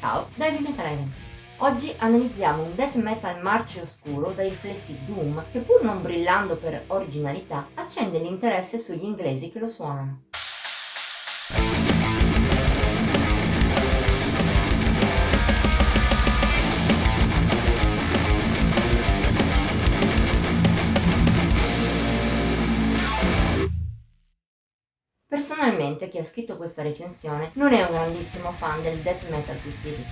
Ciao, da Heavy Metal Eleven. Oggi analizziamo un death metal marcio oscuro dai riflessi doom che, pur non brillando per originalità, accende l'interesse sugli inglesi che lo suonano. Personalmente chi ha scritto questa recensione non è un grandissimo fan del death metal più tipico.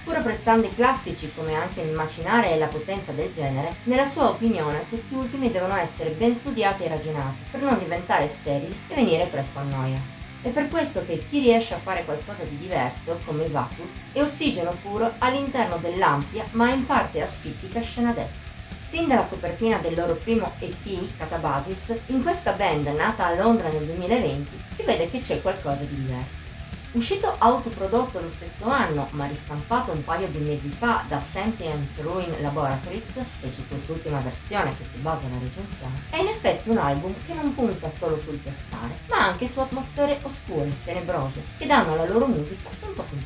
Pur apprezzando i classici come anche il macinare e la potenza del genere, nella sua opinione questi ultimi devono essere ben studiati e ragionati per non diventare sterili e venire presto a noia. È per questo che chi riesce a fare qualcosa di diverso, come i Vacus, è ossigeno puro all'interno dell'ampia ma in parte asfittica scena death. Sin dalla copertina del loro primo EP, Catabasis, in questa band nata a Londra nel 2020 si vede che c'è qualcosa di diverso. Uscito autoprodotto lo stesso anno, ma ristampato un paio di mesi fa da Sentience Ruin Laboratories, e su quest'ultima versione che si basa la recensione, è in effetti un album che non punta solo sul pestare, ma anche su atmosfere oscure, tenebrose, che danno alla loro musica un po' più.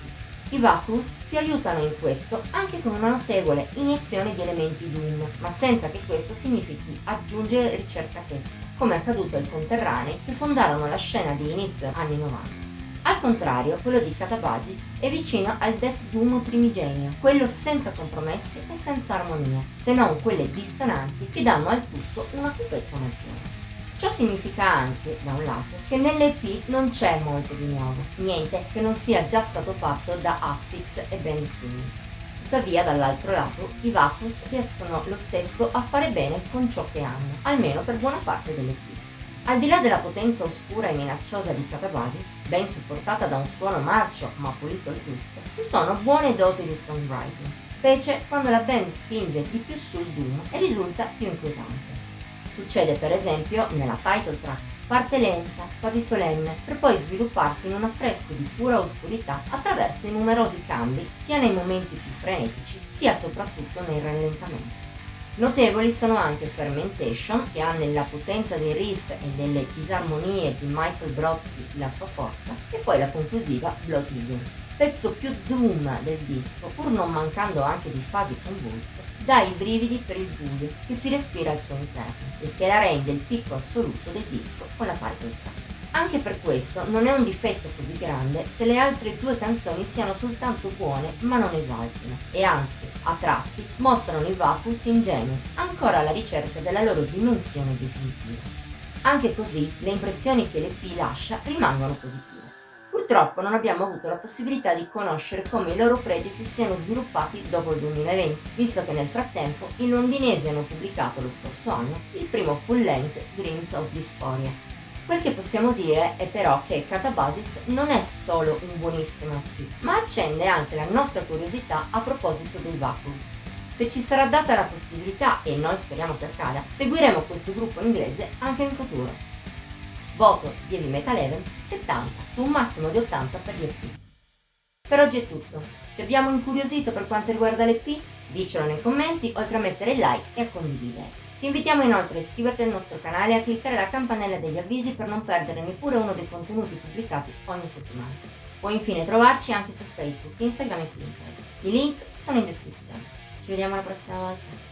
I Vacus si aiutano in questo anche con una notevole iniezione di elementi doom, ma senza che questo significhi aggiungere ricercatezza, come è accaduto ai conterranei che fondarono la scena di inizio anni 90. Al contrario, quello di Catabasis è vicino al death doom primigenio, quello senza compromessi e senza armonia, se non quelle dissonanti che danno al tutto una cupezza maggiore. Ciò significa anche, da un lato, che nell'EP non c'è molto di nuovo, niente che non sia già stato fatto da Asphyx e band simili. Tuttavia, dall'altro lato, i Vacus riescono lo stesso a fare bene con ciò che hanno, almeno per buona parte dell'EP. Al di là della potenza oscura e minacciosa di Catabasis, ben supportata da un suono marcio ma pulito al gusto, ci sono buone doti di songwriting, specie quando la band spinge di più sul doom e risulta più inquietante. Succede per esempio nella title track, parte lenta, quasi solenne, per poi svilupparsi in un affresco di pura oscurità attraverso i numerosi cambi sia nei momenti più frenetici sia soprattutto nei rallentamenti. Notevoli sono anche Fermentation, che ha nella potenza dei riff e delle disarmonie di Michael Brodsky la sua forza, e poi la conclusiva Blood Eagle, pezzo più doom del disco, pur non mancando anche di fasi convulse, dà i brividi per il buio che si respira al suo interno, il che la rende il picco assoluto del disco con la title track. Anche per questo non è un difetto così grande se le altre due canzoni siano soltanto buone ma non esaltino, e anzi, a tratti, mostrano i Vacus ingenui, ancora alla ricerca della loro dimensione definitiva. Anche così, le impressioni che l'EP lascia rimangono positive. Purtroppo non abbiamo avuto la possibilità di conoscere come i loro pregi si siano sviluppati dopo il 2020, visto che nel frattempo i londinesi hanno pubblicato lo scorso anno il primo full-length Dreams of Dysphoria. Quel che possiamo dire è però che Catabasis non è solo un buonissimo EP, ma accende anche la nostra curiosità a proposito dei Vacus. Se ci sarà data la possibilità, e noi speriamo che accada, seguiremo questo gruppo inglese anche in futuro. Voto di Heavy Metal Eleven 70 su un massimo di 80 per l'EP. Per oggi è tutto. Ti abbiamo incuriosito per quanto riguarda l'EP? Dicelo nei commenti, oltre a mettere il like e a condividere. Ti invitiamo inoltre a iscriverti al nostro canale e a cliccare la campanella degli avvisi per non perdere neppure uno dei contenuti pubblicati ogni settimana. Puoi infine trovarci anche su Facebook, Instagram e Pinterest. I link sono in descrizione. Ci vediamo la prossima volta.